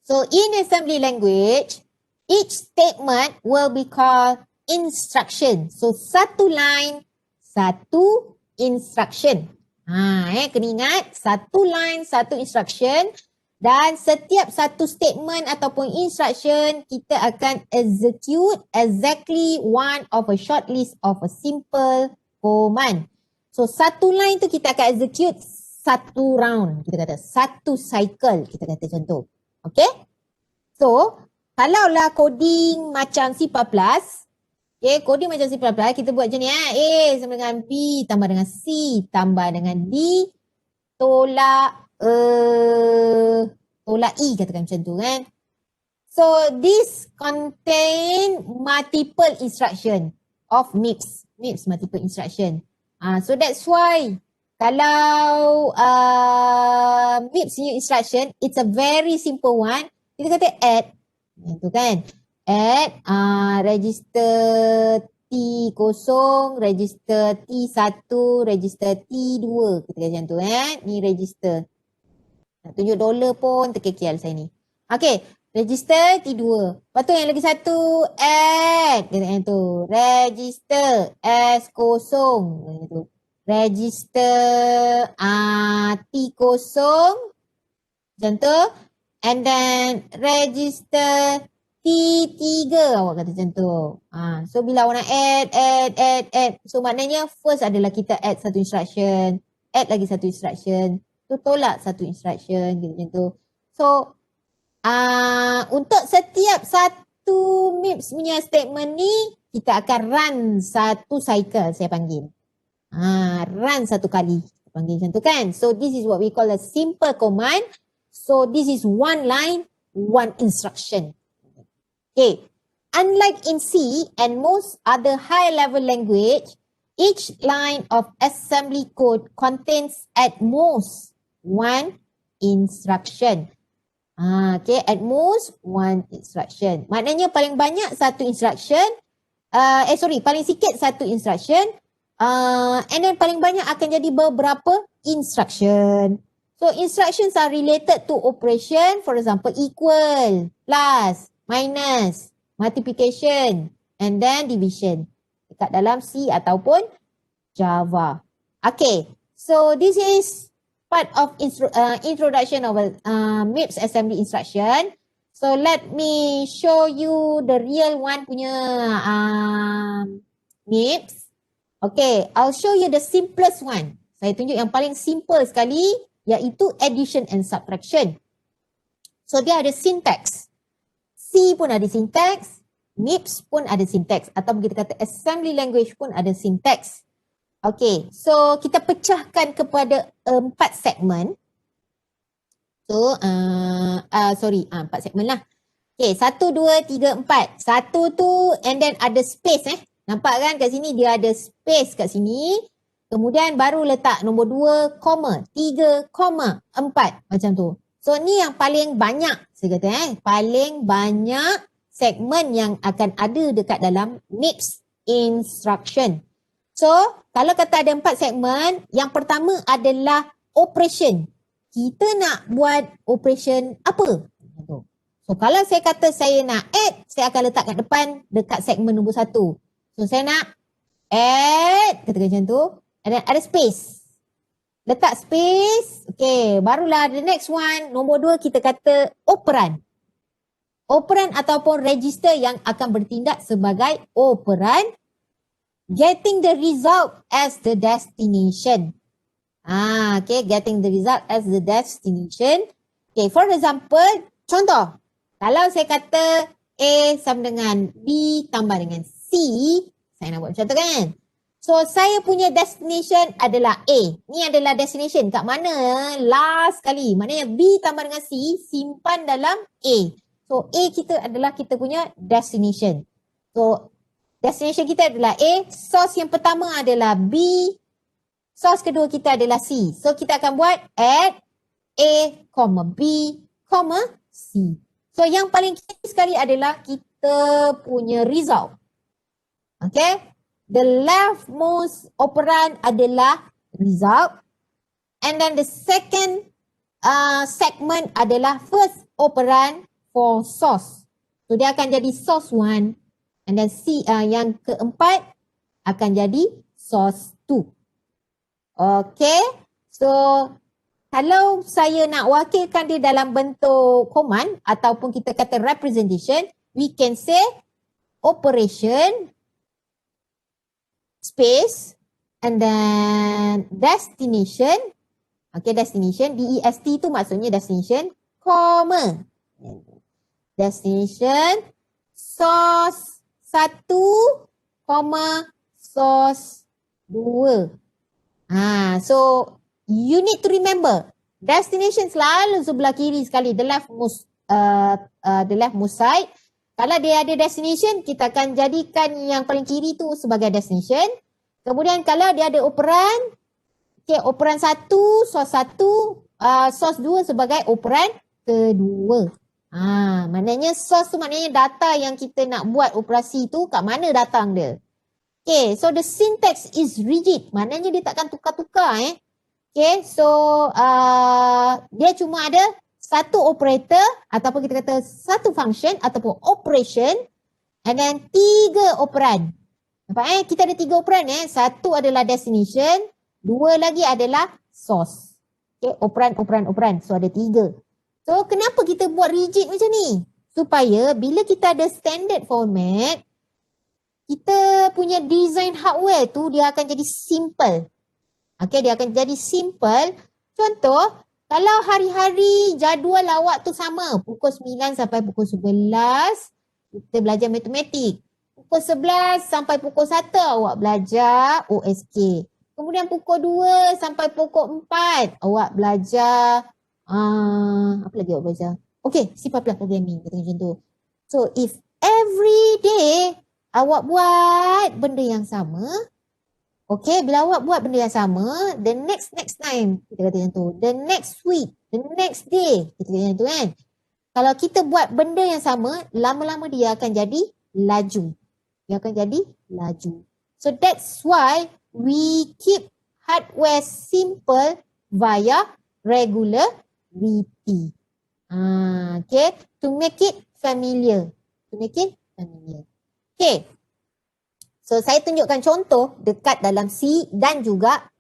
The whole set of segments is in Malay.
So in assembly language, each statement will be called instruction. So satu line, satu instruction. Kena ingat, satu line, satu instruction. Dan setiap satu statement ataupun instruction, kita akan execute exactly one of a short list of a simple command. So satu line tu kita akan execute satu round, kita kata satu cycle, kita kata macam tu. Okay? So, kalaulah coding macam C++, okay, coding macam C++, kita buat macam ni, A sama dengan B, tambah dengan C, tambah dengan D, tolak E, katakan macam tu kan. So, this contain multiple instruction of MIPS. MIPS, multiple instruction. So, that's why kalau MIPS new instruction, it's a very simple one. Kita kata add, itu kan. Add register T0, register T1, register T2. Kita kata macam tu ni register. Nak tunjuk dolar pun terkekial saya ni. Okay, register T2. Lepas tu yang lagi satu add. Kita kata tu. Register S0. Gitu. Register T0. Macam tu. And then register T3. Awak kata macam tu. So bila awak nak add. So maknanya first adalah kita add satu instruction. Add lagi satu instruction. Tu tolak satu instruction. Gitu macam tu. So untuk setiap satu MIPS punya statement ni, kita akan run satu cycle, saya panggil. Run satu kali. Kita panggil macam tu kan. So this is what we call a simple command. So this is one line, one instruction. Okay. Unlike in C and most other high-level language, each line of assembly code contains at most one instruction. Okay, at most one instruction. Maknanya paling banyak satu instruction, paling sikit satu instruction, and then paling banyak akan jadi beberapa instruction. So instructions are related to operation, for example equal, plus, minus, multiplication, and then division. Dekat dalam C ataupun Java. Okay, so this is part of introduction of MIPS assembly instruction. So let me show you the real one punya MIPS. Okay, I'll show you the simplest one. Saya tunjuk yang paling simple sekali, iaitu addition and subtraction. So dia ada syntax. C pun ada syntax, MIPS pun ada syntax, atau kita kata assembly language pun ada syntax. Okay, so kita pecahkan kepada 4 segmen. So, 4 segmen lah. Okay, 1, 2, 3, 4. Satu tu and then ada space Nampak kan kat sini dia ada space kat sini. Kemudian baru letak nombor 2, 3, 4 macam tu. So ni yang paling banyak saya kata paling banyak segmen yang akan ada dekat dalam MIPS instruction. So kalau kata ada 4 segmen, yang pertama adalah operation. Kita nak buat operation apa? So kalau saya kata saya nak add, saya akan letak kat depan dekat segmen nombor 1. So saya nak add, katakan macam tu. And then ada space. Letak space. Okay, barulah the next one. Nombor 2 kita kata operand. Operand ataupun register yang akan bertindak sebagai operand. Getting the result as the destination. Okay, getting the result as the destination. Okay, for example, contoh. Kalau saya kata A sama dengan B tambah dengan C, saya nak buat macam tu kan? So, saya punya destination adalah A. Ni adalah destination. Kat mana? Last kali. Maknanya B tambah dengan C, simpan dalam A. So, A kita adalah kita punya destination. So, destination kita adalah A. Source yang pertama adalah B. Source kedua kita adalah C. So, kita akan buat add A, B, C. So, yang paling key sekali adalah kita punya result. Okay? The leftmost operand adalah result. And then the second segment adalah first operand. for source. So dia akan jadi source 1 and then yang keempat akan jadi source 2. Okay. So kalau saya nak wakilkan dia dalam bentuk command ataupun kita kata representation, we can say operation space and then destination. Okay, destination, DEST tu maksudnya destination, comma. Destination, source 1, source 2. So you need to remember, destination selalu sebelah kiri sekali, the leftmost side. Kalau dia ada destination, kita akan jadikan yang paling kiri tu sebagai destination. Kemudian kalau dia ada operan, okay, operan 1, source 1, source 2 sebagai operan kedua. Maknanya source tu maknanya data yang kita nak buat operasi tu kat mana datang dia. Okay, so the syntax is rigid. Maknanya dia takkan tukar-tukar. Okay, so dia cuma ada satu operator ataupun kita kata satu function ataupun operation and then 3 operan. Nampak kita ada 3 operan Satu adalah destination, 2 lagi adalah source. Okay, operan. So ada 3. So kenapa kita buat rigid macam ni? Supaya bila kita ada standard format, kita punya design hardware tu dia akan jadi simple. Okay, dia akan jadi simple. Contoh, kalau hari-hari jadual awak tu sama, pukul 9 sampai pukul 11, kita belajar matematik. Pukul 11 sampai pukul 1 awak belajar OSK. Kemudian pukul 2 sampai pukul 4 awak belajar apa lagi awak belajar? Okay, C++ programming kata macam tu. So if every day awak buat benda yang sama, okay, bila awak buat benda yang sama, the next time kita kata macam tu, the next week, the next day kita kata macam tu kan. Kalau kita buat benda yang sama, lama-lama dia akan jadi laju. Dia akan jadi laju. So that's why we keep hardware simple via regularity. Okay, to make it familiar. Okay, so saya tunjukkan contoh dekat dalam C dan juga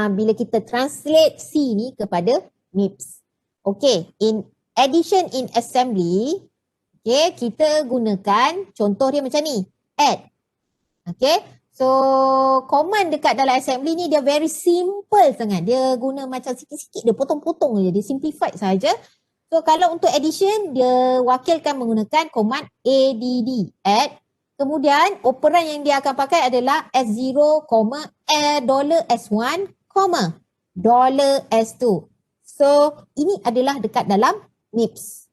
bila kita translate C ni kepada MIPS. Okay, in addition in assembly, okay, kita gunakan contoh dia macam ni, add. Okay, so command dekat dalam assembly ni dia very simple sangat. Dia guna macam sikit-sikit, dia potong-potong je, dia simplified saja. So kalau untuk addition, dia wakilkan menggunakan command add. Kemudian operan yang dia akan pakai adalah S0, $S1, $S2. So ini adalah dekat dalam MIPS.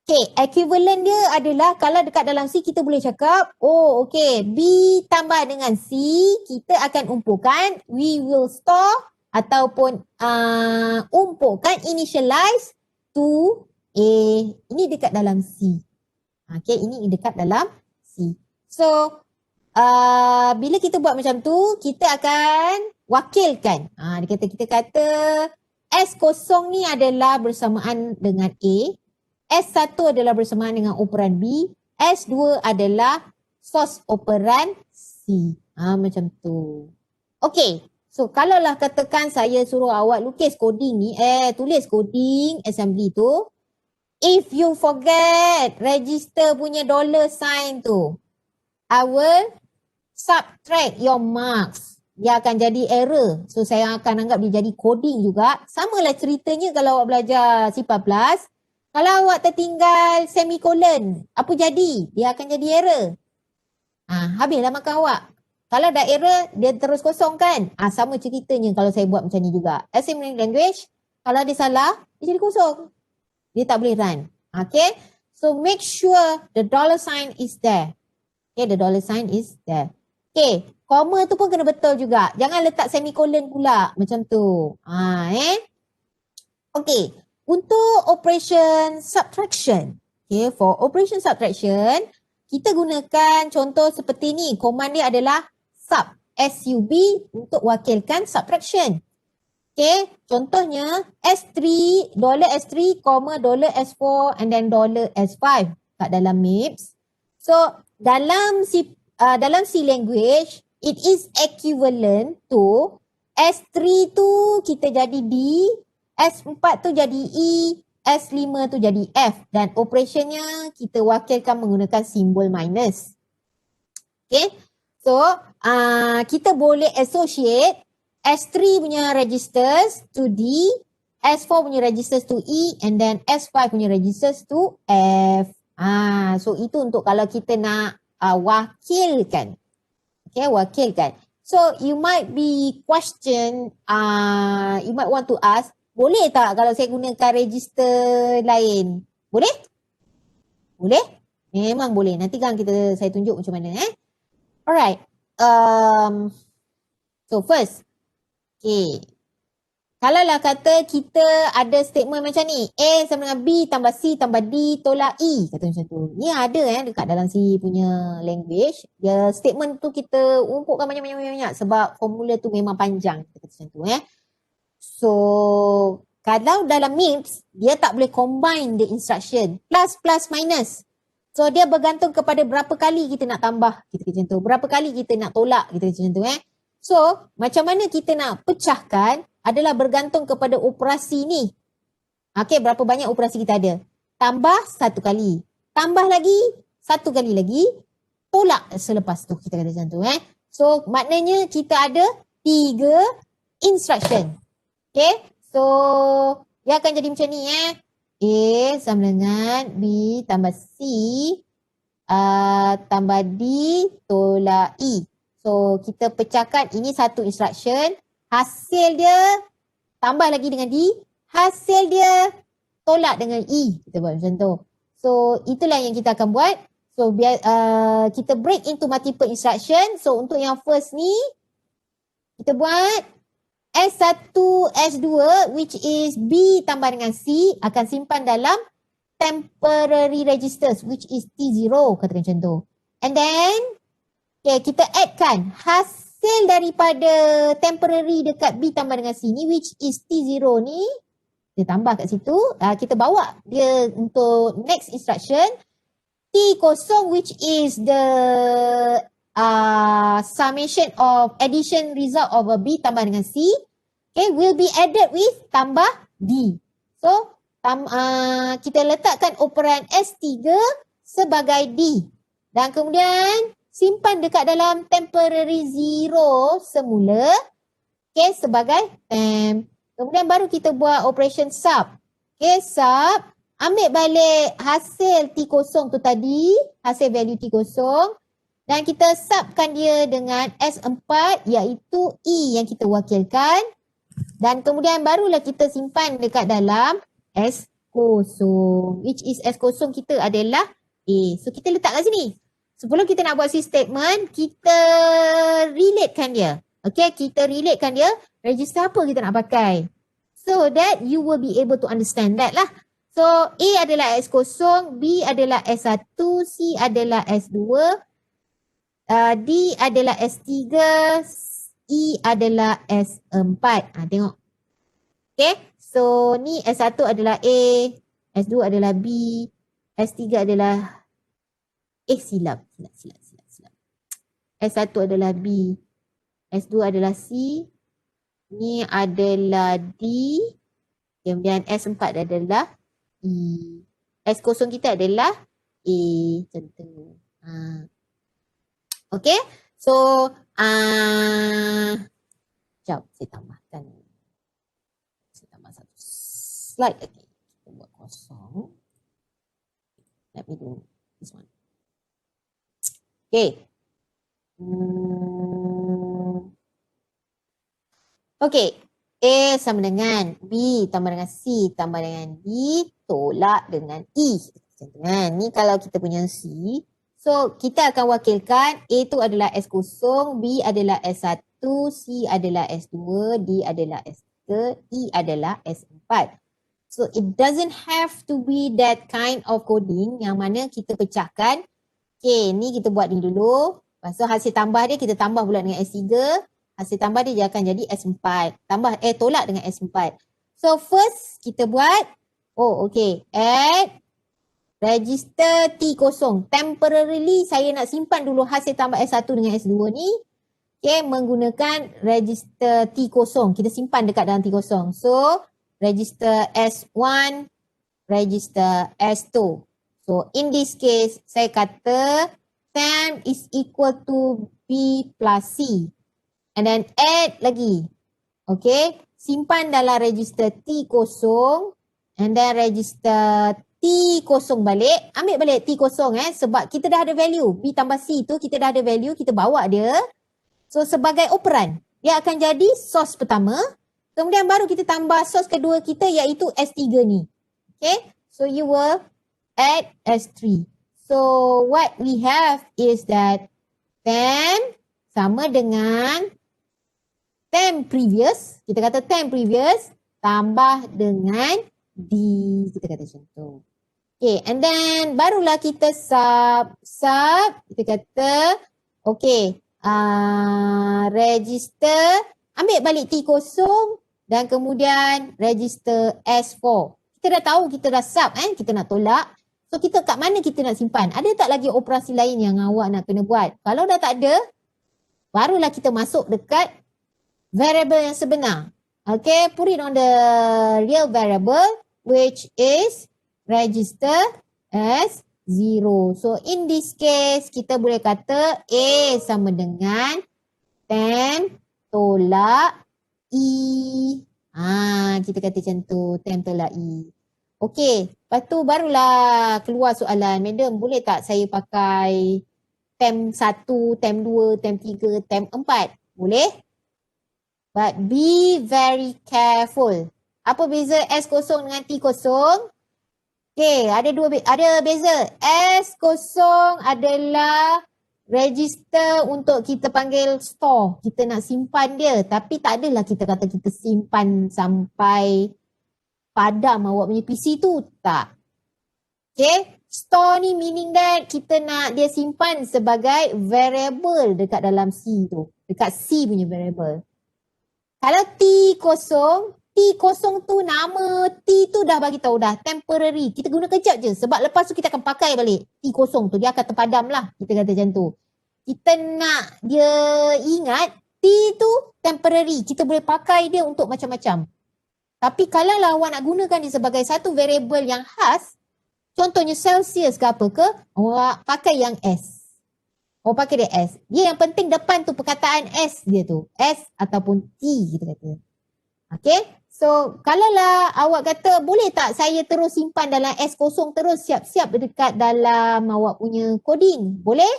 Okay, equivalent dia adalah kalau dekat dalam C kita boleh cakap, oh okay, B tambah dengan C, kita akan umpukan, we will store ataupun umpukan initialize to A. Ini dekat dalam C. Okay, ini dekat dalam C. So, bila kita buat macam tu, kita akan wakilkan. Kita kata S0 ni adalah bersamaan dengan A. S1 adalah bersamaan dengan operan B. S2 adalah source operan C. Macam tu. Okay. So, kalaulah katakan saya suruh awak lukis coding ni, tulis coding assembly tu. If you forget register punya $sign tu, I will subtract your marks. Dia akan jadi error. So, saya akan anggap dia jadi coding juga. Samalah ceritanya kalau awak belajar C++. Kalau awak tertinggal semicolon, apa jadi? Dia akan jadi error. Habislah makan awak. Kalau dah error, dia terus kosong kan? Sama ceritanya kalau saya buat macam ni juga. Assembly language, kalau dia salah, dia jadi kosong. Dia tak boleh run. Okay? So make sure the $sign is there. Okay, the $sign is there. Okay, comma tu pun kena betul juga. Jangan letak semicolon pula. Macam tu. Okay. Untuk operation subtraction, okay, for operation subtraction, kita gunakan contoh seperti ni. Command dia adalah sub, SUB untuk wakilkan subtraction. Okay, contohnya S3, $S3, $S4 and then $S5 kat dalam MIPS. So, dalam C language, it is equivalent to S3 tu kita jadi D, S4 tu jadi E, S5 tu jadi F dan operationnya kita wakilkan menggunakan simbol minus. Okay, so kita boleh associate S3 punya registers to D, S4 punya registers to E and then S5 punya registers to F. So itu untuk kalau kita nak wakilkan. Okay, wakilkan. So you might be question, you might want to ask, boleh tak kalau saya gunakan register lain? Boleh? Boleh? Memang boleh. Nanti kan saya tunjuk macam mana Alright. So first, okay. Kalau lah kata kita ada statement macam ni, A sama dengan B tambah C tambah D tolak E, kata macam tu. Ni ada dekat dalam C punya language. Dia statement tu kita umpukkan banyak-banyak sebab formula tu memang panjang, kata macam tu So, kalau dalam MIPS, dia tak boleh combine the instruction. Plus, plus, minus. So, dia bergantung kepada berapa kali kita nak tambah, kita macam tu. Berapa kali kita nak tolak, kita macam tu So, macam mana kita nak pecahkan adalah bergantung kepada operasi ni. Okay, berapa banyak operasi kita ada. Tambah satu kali. Tambah lagi, satu kali lagi. Tolak selepas tu, kita kata macam tu So, maknanya kita ada 3 instruction. Okay, so dia akan jadi macam ni A sama dengan B tambah C tambah D tolak E. So kita pecahkan ini satu instruction, hasil dia tambah lagi dengan D, hasil dia tolak dengan E. Kita buat macam tu. So itulah yang kita akan buat. So biar kita break into multiple instruction. So untuk yang first ni kita buat S1, S2 which is B tambah dengan C akan simpan dalam temporary registers which is T0, katakan macam tu. And then okay, kita addkan hasil daripada temporary dekat B tambah dengan C ni which is T0 ni, kita tambah kat situ, kita bawa dia untuk next instruction T0 which is the summation of addition result of a B tambah dengan C, okay, will be added with tambah D. So, kita letakkan operan S3 sebagai D. Dan kemudian simpan dekat dalam temporary 0 semula, okay, sebagai temp. Kemudian baru kita buat operation sub. Okay, sub, ambil balik hasil T0 tu tadi, hasil value T0, dan kita subkan dia dengan S4 iaitu E yang kita wakilkan. Dan kemudian barulah kita simpan dekat dalam S0 which is S0 kita adalah A. So kita letak kat sini. Sebelum kita nak buat C statement, kita relatekan dia. Okay, kita relatekan dia. Register apa kita nak pakai. So that you will be able to understand that lah. So A adalah S0, B adalah S1, C adalah S2, D adalah S3, E adalah S4. Tengok. Okay. So ni S1 adalah A, S2 adalah B, S3 adalah silap. S1 adalah B, S2 adalah C, ni adalah D, kemudian S4 adalah E. S0 kita adalah A. Macam tu. Okay. So, sekejap saya tambahkan. Saya tambah satu slide lagi. Kita buat kosong. Let me do this one. Okay. Okay. A sama dengan B tambah dengan C tambah dengan D tolak dengan E. Ni kalau kita punya C. So, kita akan wakilkan A tu adalah S0, B adalah S1, C adalah S2, D adalah S3, E adalah S4. So, it doesn't have to be that kind of coding yang mana kita pecahkan. Okay, ni kita buat ni dulu. Lepas tu hasil tambah dia kita tambah pula dengan S3. Hasil tambah dia akan jadi S4. Tolak dengan S4. So first kita buat, add register T0. Temporarily saya nak simpan dulu hasil tambah S1 dengan S2 ni. Menggunakan register T0. Kita simpan dekat dalam T0. So register S1, register S2. So in this case, saya kata temp is equal to B plus C. And then add lagi. Simpan dalam register T0 and then register T0 balik. Ambil balik T0 sebab kita dah ada value. B tambah C tu kita dah ada value, kita bawa dia. So sebagai operan, dia akan jadi source pertama. Kemudian baru kita tambah source kedua kita iaitu S3 ni. So you will add S3. So what we have is that temp sama dengan temp previous. Kita kata temp previous tambah dengan D. Kita kata macam tu. And then barulah kita sub. Kita kata register, ambil balik T0 dan kemudian register S4. Kita dah tahu, kita dah sub kita nak tolak. So kita kat mana kita nak simpan? Ada tak lagi operasi lain yang awak nak kena buat? Kalau dah tak ada, barulah kita masuk dekat variable yang sebenar. Put it on the real variable which is register as 0. So in this case kita boleh kata A sama dengan temp tolak E. Kita kata macam tu, temp tolak E. Lepas tu barulah keluar soalan, madam boleh tak saya pakai temp 1, temp 2, temp 3, temp 4? Boleh. But be very careful. Apa beza S0 dengan T0? Ada beza. S0 adalah register untuk kita panggil store. Kita nak simpan dia. Tapi tak adalah kita kata kita simpan sampai padam awak punya PC tu. Tak. Store ni meaning that kita nak dia simpan sebagai variable dekat dalam C tu. Dekat C punya variable. Kalau T0 tu nama T tu dah bagi tahu dah temporary. Kita guna kejap je sebab lepas tu kita akan pakai balik T0 tu, dia akan terpadam lah. Kita kata macam tu. Kita nak dia ingat T tu temporary. Kita boleh pakai dia untuk macam-macam. Tapi kalau lah awak nak gunakan dia sebagai satu variable yang khas, contohnya Celsius ke apa ke, awak pakai yang S. Awak pakai dia S. Dia yang penting depan tu perkataan S dia tu. S ataupun T kita kata. So kalaulah awak kata boleh tak saya terus simpan dalam S0 terus siap-siap dekat dalam awak punya coding? Boleh?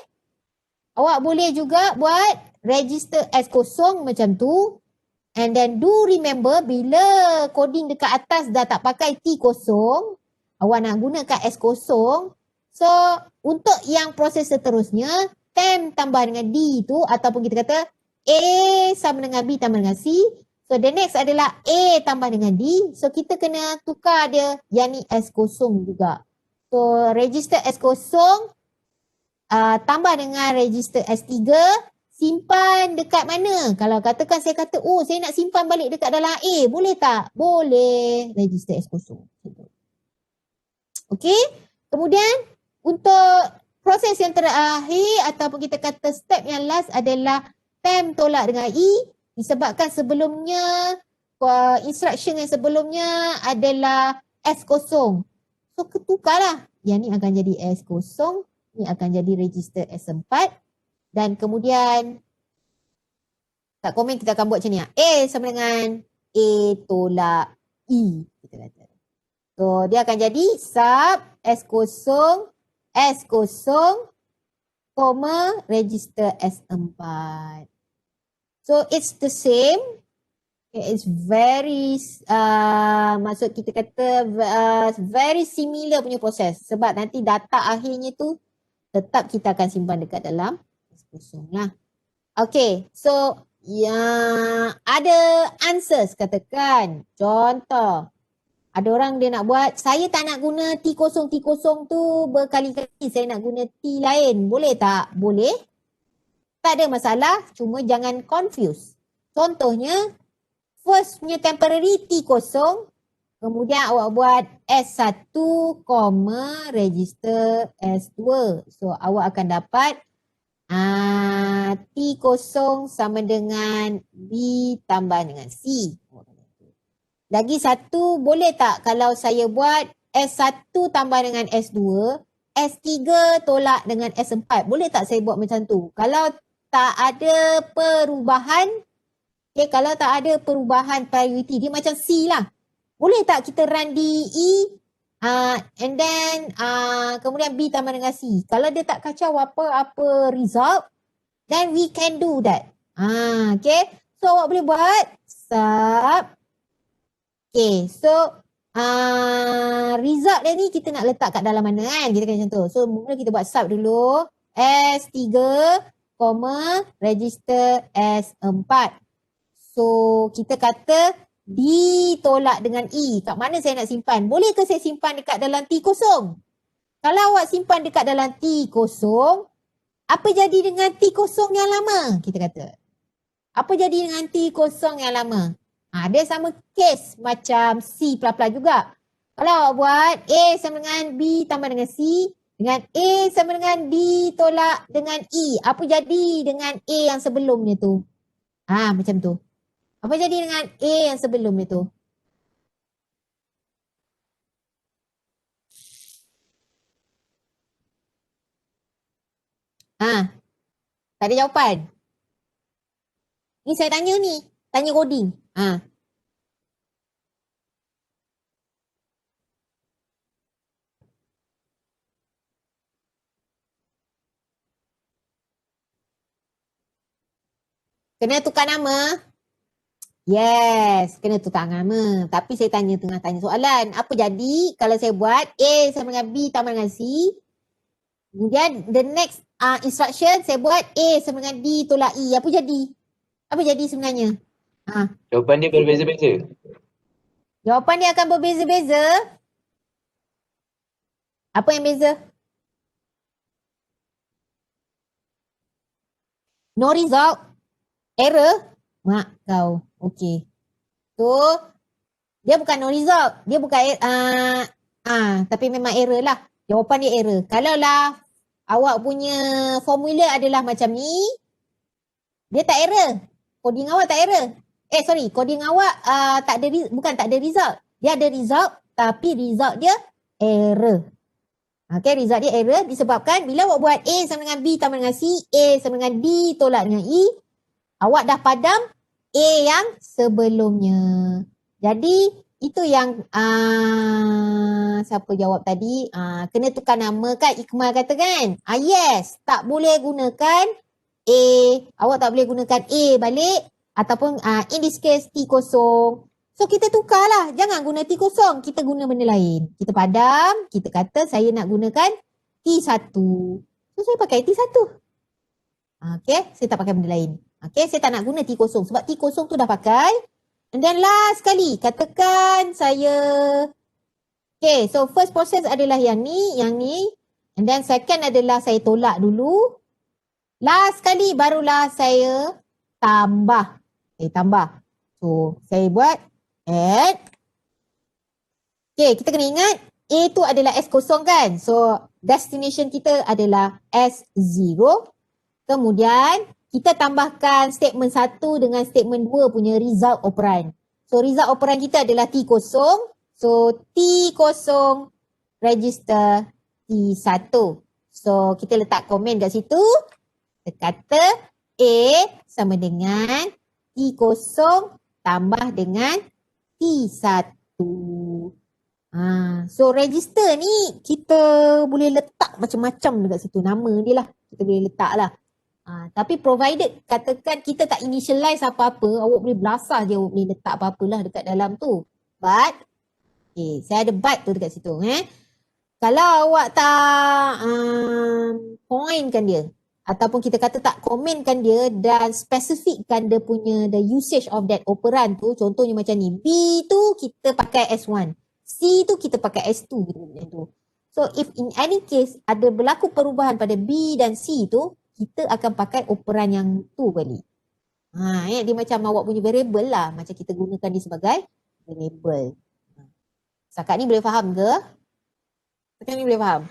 Awak boleh juga buat register S0 macam tu. And then do remember bila coding dekat atas dah tak pakai T0, awak nak gunakan S0. So untuk yang proses seterusnya, temp tambah dengan D tu ataupun kita kata A sama dengan B tambah dengan C. So the next adalah A tambah dengan D. So kita kena tukar dia yang ni S0 juga. So register S0 tambah dengan register S3. Simpan dekat mana? Kalau katakan saya kata saya nak simpan balik dekat dalam A. Boleh tak? Boleh. Register S0. Kemudian untuk proses yang terakhir ataupun kita kata step yang last adalah temp tolak dengan E. Disebabkan sebelumnya, instruction yang sebelumnya adalah S0. So ketukarlah. Yang ni akan jadi S0. Ni akan jadi register S4. Dan kemudian, kat komen kita akan buat macam ni. A sama dengan A tolak E. Kita kata. So dia akan jadi sub S0, register S4. So it's the same. It's very, maksud kita kata very similar punya proses. Sebab nanti data akhirnya tu tetap kita akan simpan dekat dalam S0 lah. So ada answers katakan. Contoh, ada orang dia nak buat, saya tak nak guna T0 tu berkali-kali, saya nak guna T lain. Boleh tak? Boleh. Tak ada masalah, cuma jangan confuse. Contohnya, first punya temporary T kosong, kemudian awak buat S1, register S2. So, awak akan dapat T kosong sama dengan B tambah dengan C. Lagi satu, boleh tak kalau saya buat S1 tambah dengan S2, S3 tolak dengan S4. Boleh tak saya buat macam tu? Kalau tak ada perubahan, kalau tak ada perubahan priority, dia macam C lah. Boleh tak kita run di E, and then kemudian B tambah dengan C. Kalau dia tak kacau apa result, then we can do that. Okay. So awak boleh buat sub. Okay. So result dia ni kita nak letak kat dalam mana kan? Kita kena macam tu. So mula kita buat sub dulu. S3, register S4. So kita kata ditolak dengan E. Kat mana saya nak simpan? Boleh ke saya simpan dekat dalam T kosong? Kalau awak simpan dekat dalam T kosong, apa jadi dengan T kosong yang lama? Kita kata. Apa jadi dengan T kosong yang lama? Dia sama case macam C pelan-pelan juga. Kalau awak buat A sama dengan B tambah dengan C, dengan A sama dengan D tolak dengan E, apa jadi dengan A yang sebelumnya tu? Macam tu. Apa jadi dengan A yang sebelumnya tu? Tak ada jawapan. Ni saya tanya ni. Tanya coding. Kena tukar nama? Yes, kena tukar nama. Tapi saya tengah tanya soalan. Apa jadi kalau saya buat A sama dengan B tambah dengan C. Kemudian the next instruction saya buat A sama dengan D tolak E. Apa jadi? Apa jadi sebenarnya? Jawapan dia berbeza-beza. Jawapan dia akan berbeza-beza. Apa yang beza? No result. Error. Mak kau. Okey. So, dia bukan no result. Dia bukan tapi memang error lah. Jawapan dia error. Kalau lah awak punya formula adalah macam ni, dia tak error. Coding awak tak error. Coding awak bukan tak ada result. Dia ada result tapi result dia error. Okay, result dia error disebabkan bila awak buat A sama dengan B tambah dengan C, A sama dengan D tolak dengan E, awak dah padam A yang sebelumnya. Jadi itu yang siapa jawab tadi? Kena tukar nama kan? Ikmal kata kan? Yes, tak boleh gunakan A. Awak tak boleh gunakan A balik ataupun in this case T kosong. So kita tukarlah. Jangan guna T kosong. Kita guna benda lain. Kita padam. Kita kata saya nak gunakan T1. So saya pakai T1. Okay, saya tak pakai benda lain. Okay, saya tak nak guna T kosong sebab T kosong tu dah pakai. And then last kali, katakan saya, okay, so first process adalah yang ni. And then second adalah saya tolak dulu. Last kali barulah saya tambah. Tambah. So, saya buat add. Okay, kita kena ingat A tu adalah S kosong kan? So, destination kita adalah S0. Kemudian, kita tambahkan statement 1 dengan statement 2 punya result operand. So, result operand kita adalah T kosong. So, T kosong register T1. So, kita letak komen kat situ. Kita kata A sama dengan T kosong tambah dengan T1. So, register ni kita boleh letak macam-macam dekat situ. Nama dia lah. Kita boleh letak lah. Tapi provided katakan kita tak initialize apa-apa, awak boleh belasah je, awak boleh letak apa-apalah dekat dalam tu. But, saya ada but tu dekat situ. Kalau awak tak pointkan dia, ataupun kita kata tak komenkan dia dan spesifikkan dia punya the usage of that operand tu, contohnya macam ni, B tu kita pakai S1, C tu kita pakai S2 gitu macam tu. So if in any case ada berlaku perubahan pada B dan C tu, kita akan pakai operan yang tu kali. Dia macam awak punya variable lah. Macam kita gunakan dia sebagai variable. Setakat ni boleh faham ke? Setakat ni boleh faham?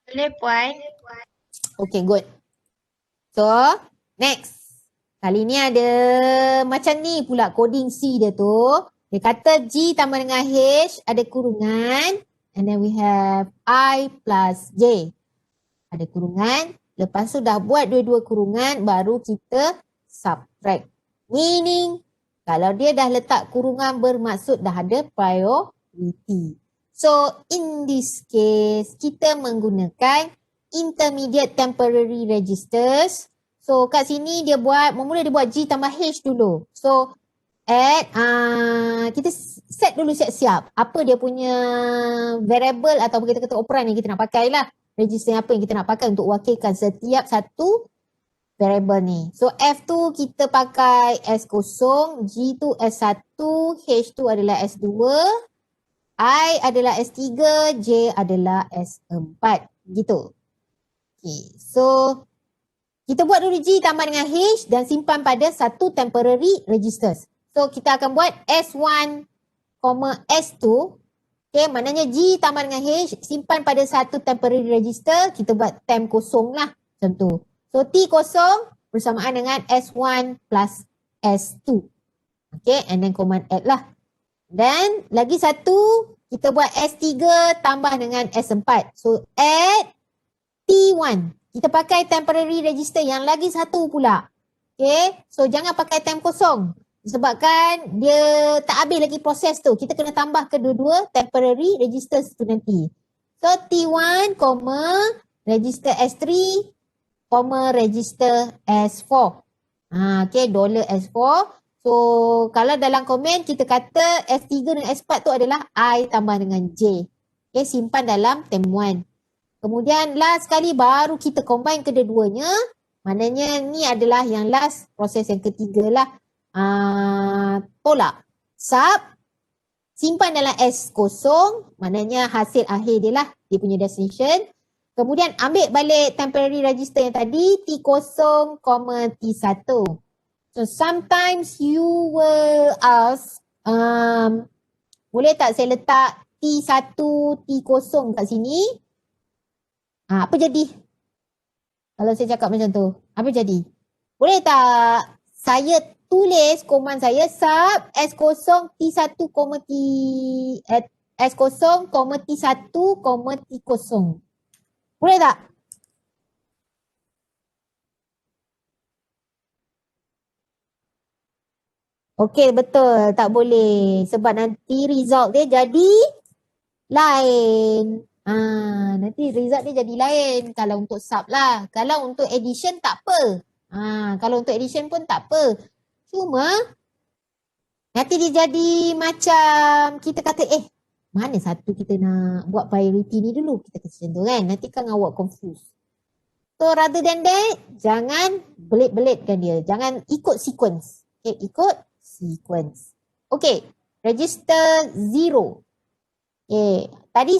Boleh Puan. Okay, good. So, next. Kali ni ada macam ni pula coding C dia tu. Dia kata G tambah dengan H ada kurungan. And then we have I plus J. Ada kurungan. Lepas tu dah buat dua-dua kurungan, baru kita subtract. Meaning, kalau dia dah letak kurungan bermaksud dah ada priority. So, in this case, kita menggunakan intermediate temporary registers. So, kat sini dia buat, mula dia buat G tambah H dulu. So, kita set dulu siap-siap. Apa dia punya variable atau kita kata operan yang kita nak pakai lah. Register apa yang kita nak pakai untuk wakilkan setiap satu variable ni. So, F tu kita pakai S0, G tu S1, H tu adalah S2, I adalah S3, J adalah S4. Gitu. Okay. So, kita buat dulu G tambah dengan H dan simpan pada satu temporary registers. So, kita akan buat S1, S2. Okay, maknanya G tambah dengan H simpan pada satu temporary register. Kita buat temp kosong lah. Macam tu. So, T kosong bersamaan dengan S1 plus S2. Okay, and then command add lah. Dan lagi satu, kita buat S3 tambah dengan S4. So, add T1. Kita pakai temporary register yang lagi satu pula. Okay, so jangan pakai temp kosong. Sebabkan dia tak habis lagi proses tu. Kita kena tambah kedua-dua temporary register tu nanti. So T1, register S3, register S4. Okay, $S4. So kalau dalam komen kita kata S3 dan S4 tu adalah I tambah dengan J. Okay, simpan dalam temp1. Kemudian last sekali baru kita combine kedua-duanya. Maknanya ni adalah yang last proses yang ketiga lah. Tolak. Sub. Simpan dalam S0. Maknanya hasil akhir dia lah. Dia punya destination. Kemudian ambil balik temporary register yang tadi. T0, T1. So sometimes you will ask. Boleh tak saya letak T1, T0 kat sini? Apa jadi? Kalau saya cakap macam tu. Apa jadi? Boleh tak saya tulis command saya sub S0, T1, S0, T1, T0. Boleh tak? Okey, betul. Tak boleh. Sebab nanti result dia jadi lain. Nanti result dia jadi lain kalau untuk sub lah. Kalau untuk addition tak apa. Kalau untuk addition pun tak apa. Cuma nanti dia jadi macam kita kata mana satu kita nak buat priority ni dulu. Kita kata macam tu kan. Nanti kan awak confused. So rather than that, jangan belit-belitkan dia. Jangan ikut sequence. Okay, ikut sequence. Okay, register 0. Okay, tadi saya